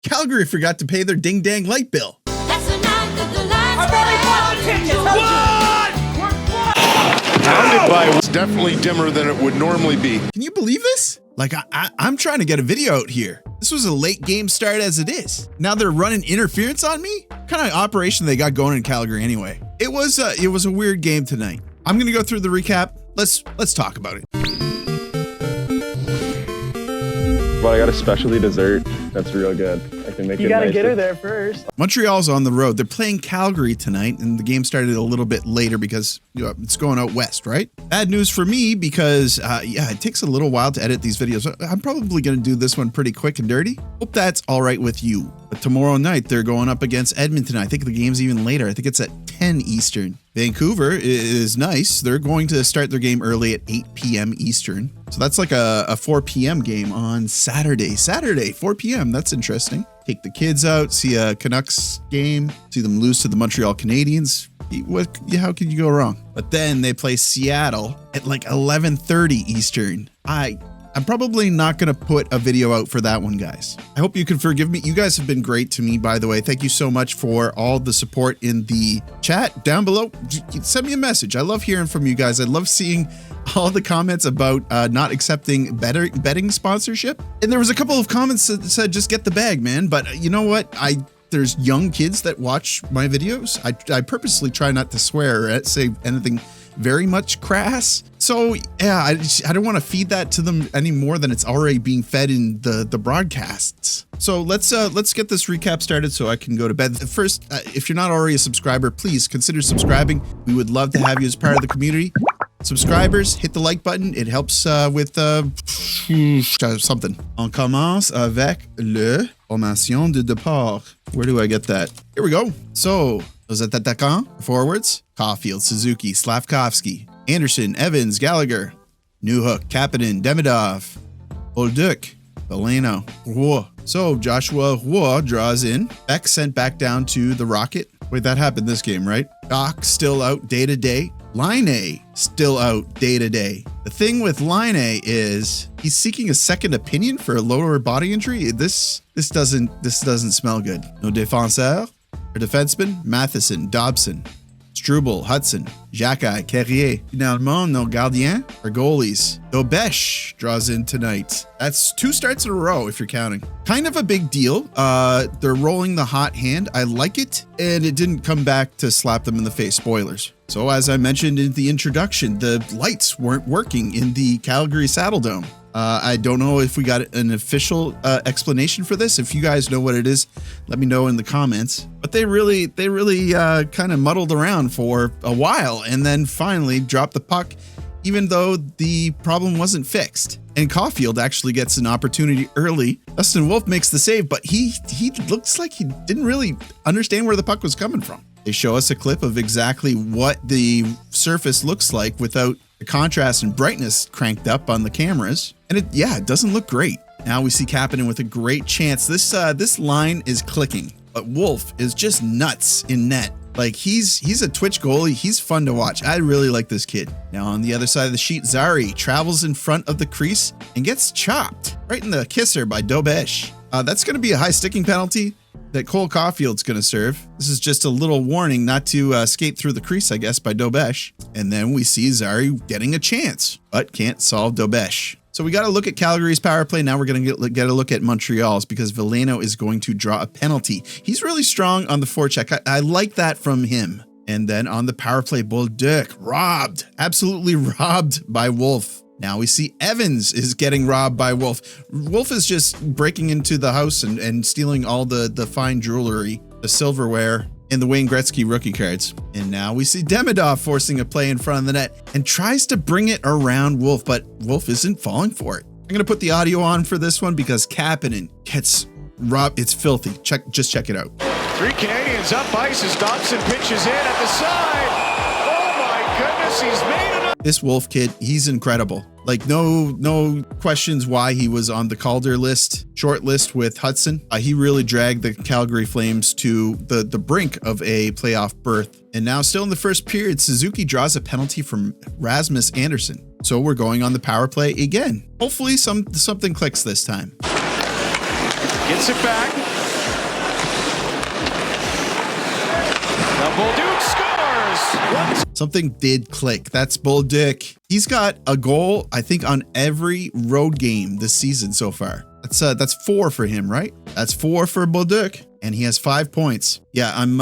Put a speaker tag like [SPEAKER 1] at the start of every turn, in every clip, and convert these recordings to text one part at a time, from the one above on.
[SPEAKER 1] Calgary forgot to pay their ding-dang light bill.
[SPEAKER 2] That's the night that the lights
[SPEAKER 3] I've already bought tickets.
[SPEAKER 4] Pounded by it's definitely dimmer than it would normally be.
[SPEAKER 1] Can you believe this? Like, I'm trying to get a video out here. This was a late game start as it is. Now they're running interference on me? What kind of operation they got going in Calgary anyway? It was a weird game tonight. I'm gonna go through the recap. Let's talk about it.
[SPEAKER 5] But I got a specialty dessert that's real good. I can make it.
[SPEAKER 3] You gotta
[SPEAKER 5] nice
[SPEAKER 3] get her there first.
[SPEAKER 1] Montreal's on the road. They're playing Calgary tonight, and the game started a little bit later because it's going out west, right? Bad news for me because, it takes a little while to edit these videos. I'm probably going to do this one pretty quick and dirty. Hope that's all right with you. But tomorrow night, they're going up against Edmonton. I think the game's even later. I think it's at 10 Eastern. Vancouver is nice. They're going to start their game early at 8 p.m. Eastern. So that's like a 4 p.m. game on Saturday. 4 p.m. That's interesting. Take the kids out, see a Canucks game, see them lose to the Montreal Canadiens. How could you go wrong? But then they play Seattle at like 11:30 Eastern. I'm probably not going to put a video out for that one, guys. I hope you can forgive me. You guys have been great to me, by the way. Thank you so much for all the support in the chat down below. Send me a message. I love hearing from you guys. I love seeing all the comments about not accepting betting sponsorship. And there was a couple of comments that said, just get the bag, man. But you know what? There's young kids that watch my videos. I purposely try not to swear or say anything very much crass. So yeah, I don't want to feed that to them any more than it's already being fed in the broadcasts. So let's get this recap started so I can go to bed. First, if you're not already a subscriber, please consider subscribing. We would love to have you as part of the community. Subscribers, hit the like button. It helps with something. On commence avec le formation de départ. Where do I get that? Here we go. So, those attaquants, forwards, Caulfield, Suzuki, Slavkovsky, Anderson, Evans, Gallagher, Newhook, Kapanen, Demidov, Bolduc, Veleno, Roy. So, Joshua Roy draws in. Beck sent back down to the Rocket. Wait, that happened this game, right? Doc still out day to day. Line still out day to day. The thing with Line is he's seeking a second opinion for a lower body injury. This doesn't smell good. No défenseur or defenseman. Matheson, Dobson, Struble, Hudson, Jacques, Carrier. Finalement, no gardien or goalies. Dobes draws in tonight. That's 2 starts in a row if you're counting. Kind of a big deal. They're rolling the hot hand. I like it. And it didn't come back to slap them in the face. Spoilers. So as I mentioned in the introduction, the lights weren't working in the Calgary Saddle Dome. I don't know if we got an official explanation for this. If you guys know what it is, let me know in the comments. But they really kind of muddled around for a while and then finally dropped the puck, even though the problem wasn't fixed. And Caulfield actually gets an opportunity early. Dustin Wolf makes the save, but he looks like he didn't really understand where the puck was coming from. They show us a clip of exactly what the surface looks like without the contrast and brightness cranked up on the cameras. And it doesn't look great. Now we see Kapanen with a great chance. This line is clicking, but Wolf is just nuts in net. Like he's a Twitch goalie. He's fun to watch. I really like this kid. Now on the other side of the sheet, Zari travels in front of the crease and gets chopped right in the kisser by Dobes. That's going to be a high sticking penalty that Cole Caulfield's going to serve. This is just a little warning not to skate through the crease, I guess, by Dobes. And then we see Zari getting a chance, but can't solve Dobes. So we got to look at Calgary's power play. Now we're going to get a look at Montreal's because Veleno is going to draw a penalty. He's really strong on the forecheck. I like that from him. And then on the power play, Bolduc absolutely robbed by Wolf. Now we see Evans is getting robbed by Wolf. Wolf is just breaking into the house and stealing all the fine jewelry, the silverware, and the Wayne Gretzky rookie cards. And now we see Demidov forcing a play in front of the net and tries to bring it around Wolf, but Wolf isn't falling for it. I'm going to put the audio on for this one because Kapanen gets robbed. It's filthy. Just check it out.
[SPEAKER 6] 3 Canadians up ice as Dobson pitches in at the side. Oh my goodness, he's made it.
[SPEAKER 1] This Wolf kid, he's incredible. Like no questions why he was on the Calder list, short list with Hudson. He really dragged the Calgary Flames to the brink of a playoff berth. And now still in the first period, Suzuki draws a penalty from Rasmus Anderson. So we're going on the power play again. Hopefully something clicks this time.
[SPEAKER 6] Gets it back. Now Bolduc scores.
[SPEAKER 1] Something did click. That's Bolduc. He's got a goal, I think, on every road game this season so far. That's 4 for him, right? That's 4 for Bolduc, and he has 5 points. Yeah, I'm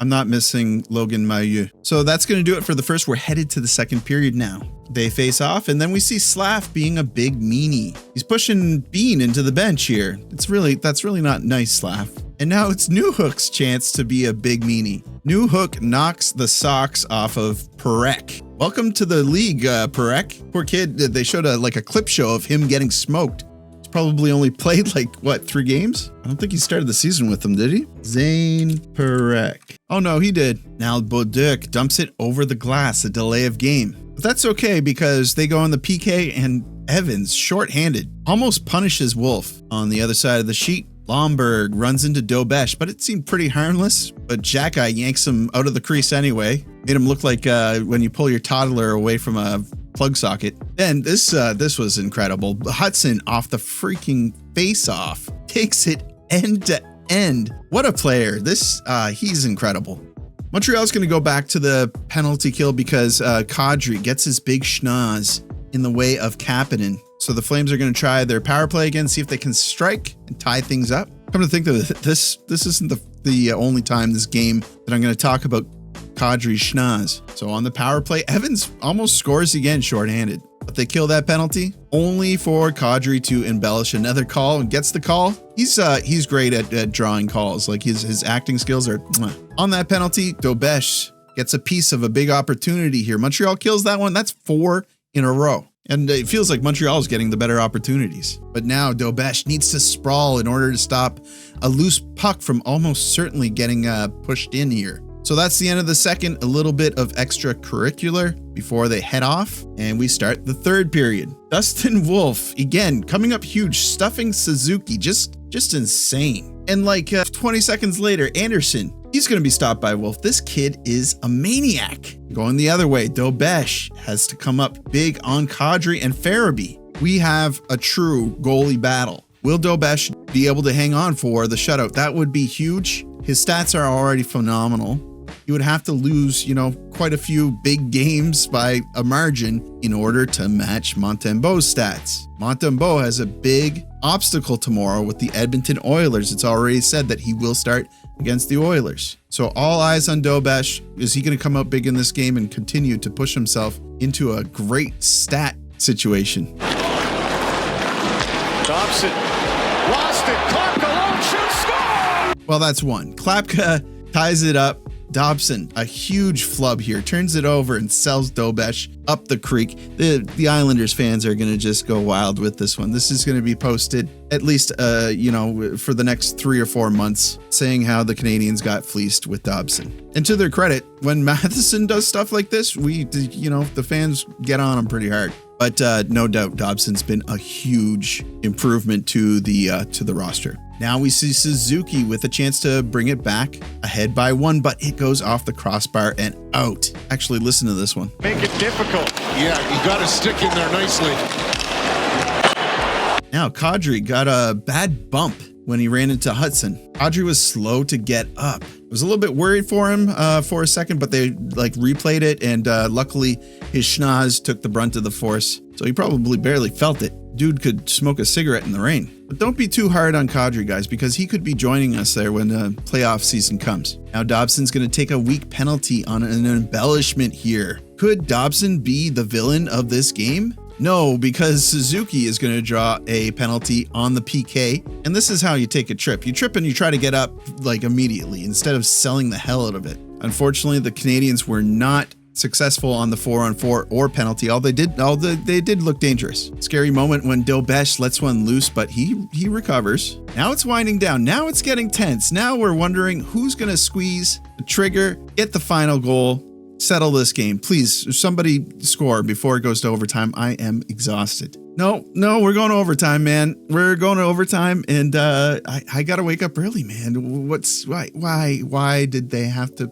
[SPEAKER 1] not missing Logan Mailloux. So that's going to do it for the first. We're headed to the second period now. They face off, and then we see Slav being a big meanie. He's pushing Bean into the bench here. That's really not nice, Slav. And now it's Newhook's chance to be a big meanie. Newhook knocks the socks off of Perek. Welcome to the league, Perek. Poor kid. They showed a clip show of him getting smoked. He's probably only played 3 games? I don't think he started the season with them, did he? Zane Perek. Oh no, he did. Now Bolduc dumps it over the glass, a delay of game. But that's okay because they go on the PK and Evans, short-handed, almost punishes Wolf. On the other side of the sheet, Lomberg runs into Dobes, but it seemed pretty harmless. But Jack-Eye yanks him out of the crease anyway. Made him look like when you pull your toddler away from a plug socket. Then this was incredible. Hudson off the freaking face-off takes it end to end. What a player. He's incredible. Montreal's going to go back to the penalty kill because Kadri gets his big schnoz in the way of Kapanen. So the Flames are going to try their power play again, see if they can strike and tie things up. Come to think of it, this isn't the only time this game that I'm going to talk about Kadri's schnoz. So on the power play, Evans almost scores again shorthanded. But they kill that penalty, only for Kadri to embellish another call and gets the call. He's great at drawing calls. Like his acting skills are on that penalty. Dobes gets a piece of a big opportunity here. Montreal kills that one. That's 4 in a row. And it feels like Montreal is getting the better opportunities. But now Dobes needs to sprawl in order to stop a loose puck from almost certainly getting pushed in here. So that's the end of the second, a little bit of extracurricular before they head off, and we start the third period. Dustin Wolf, again, coming up huge, stuffing Suzuki, just insane. And 20 seconds later, Anderson, he's going to be stopped by Wolf. This kid is a maniac. Going the other way, Dobes has to come up big on Kadri and Farabee. We have a true goalie battle. Will Dobes be able to hang on for the shutout? That would be huge. His stats are already phenomenal. He would have to lose, quite a few big games by a margin in order to match Montembeau's stats. Montembeau has a big obstacle tomorrow with the Edmonton Oilers. It's already said that he will start against the Oilers. So all eyes on Dobes. Is he going to come out big in this game and continue to push himself into a great stat situation?
[SPEAKER 6] Dobson lost it. Klapka alone shoots, score!
[SPEAKER 1] Well, that's one. Klapka ties it up. Dobson, a huge flub here, turns it over and sells Dobes up the creek. The Islanders fans are going to just go wild with this one. This is going to be posted at least, for the next 3 or 4 months, saying how the Canadiens got fleeced with Dobson. And to their credit, when Matheson does stuff like this, the fans get on him pretty hard. But no doubt, Dobson's been a huge improvement to the roster. Now we see Suzuki with a chance to bring it back ahead by 1, but it goes off the crossbar and out. Actually, listen to this one.
[SPEAKER 6] Make it difficult.
[SPEAKER 4] Yeah, you got to stick in there nicely.
[SPEAKER 1] Now Kadri got a bad bump when he ran into Hudson. Kadri was slow to get up. I was a little bit worried for him for a second, but they replayed it, and luckily his schnoz took the brunt of the force, so he probably barely felt it. Dude could smoke a cigarette in the rain. But don't be too hard on Kadri, guys, because he could be joining us there when the playoff season comes. Now Dobson's going to take a weak penalty on an embellishment here. Could Dobson be the villain of this game? No, because Suzuki is going to draw a penalty on the PK, and this is how you take a trip. You trip and you try to get up immediately instead of selling the hell out of it. Unfortunately, the Canadiens were not successful on the 4-on-4 or penalty. They did look dangerous. Scary moment when Dobes lets one loose, but he recovers. Now it's winding down. Now it's getting tense. Now we're wondering who's going to squeeze the trigger, get the final goal, settle this game. Please, somebody score before it goes to overtime. I am exhausted. No, we're going to overtime, man. We're going to overtime, and I gotta wake up early, man. Why did they have to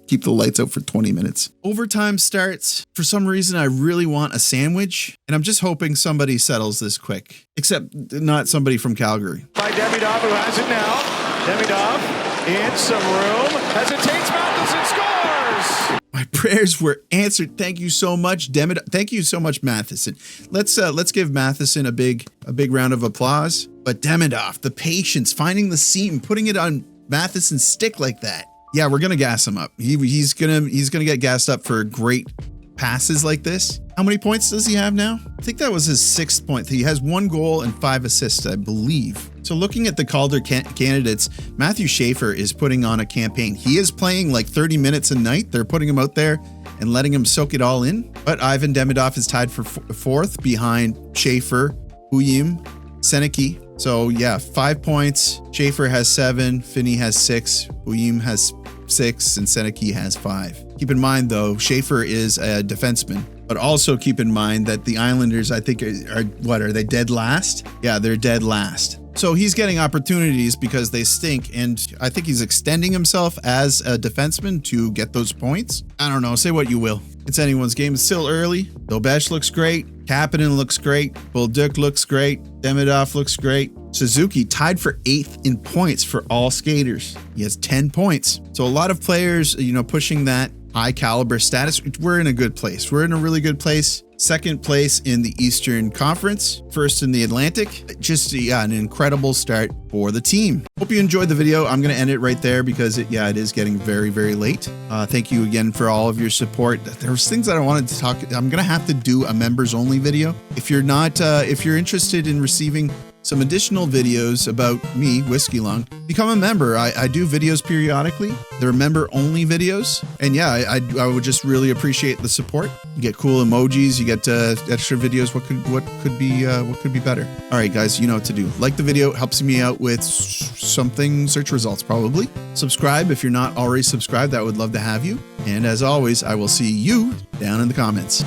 [SPEAKER 1] keep the lights out for 20 minutes? Overtime starts. For some reason, I really want a sandwich, and I'm just hoping somebody settles this quick. Except not somebody from Calgary.
[SPEAKER 6] By Demidov, who has it now. Demidov In some room. Hesitates. Matheson scores.
[SPEAKER 1] My prayers were answered. Thank you so much, Demidov. Thank you so much, Matheson. Let's give Matheson a big round of applause. But Demidov, the patience, finding the seam, putting it on Matheson's stick like that. Yeah, we're gonna gas him up. He's gonna get gassed up for great passes like this. How many points does he have now? I think that was his 6th point. He has 1 goal and 5 assists, I believe. So looking at the Calder candidates, Matthew Schaefer is putting on a campaign. He is playing like 30 minutes a night. They're putting him out there and letting him soak it all in. But Ivan Demidov is tied for 4th behind Schaefer, Uyim, Seneki. So yeah, 5 points. Schaefer has 7, Finney has 6, Uyim has 6, and Seneki has 5. Keep in mind though, Schaefer is a defenseman, but also keep in mind that the Islanders, I think, are they dead last? Yeah, they're dead last. So he's getting opportunities because they stink, and I think he's extending himself as a defenseman to get those points. I don't know, say what you will. It's anyone's game. It's still early. Dobes looks great. Kapanen looks great. Bolduc looks great. Demidov looks great. Suzuki tied for 8th in points for all skaters. He has 10 points. So a lot of players, pushing that high caliber status. We're in a good place. We're in a really good place. 2nd place in the Eastern Conference, 1st in the Atlantic. Just an incredible start for the team. Hope you enjoyed the video. I'm going to end it right there because it is getting very, very late. Thank you again for all of your support. There was things that I wanted to talk. I'm going to have to do a members only video. If you're interested in receiving some additional videos about me, Whiskeylung, become a member. I do videos periodically. They're member-only videos. And yeah, I would just really appreciate the support. You get cool emojis, you get extra videos. What could be better? All right, guys, you know what to do. Like the video, helps me out with something, search results probably. Subscribe if you're not already subscribed. I would love to have you. And as always, I will see you down in the comments.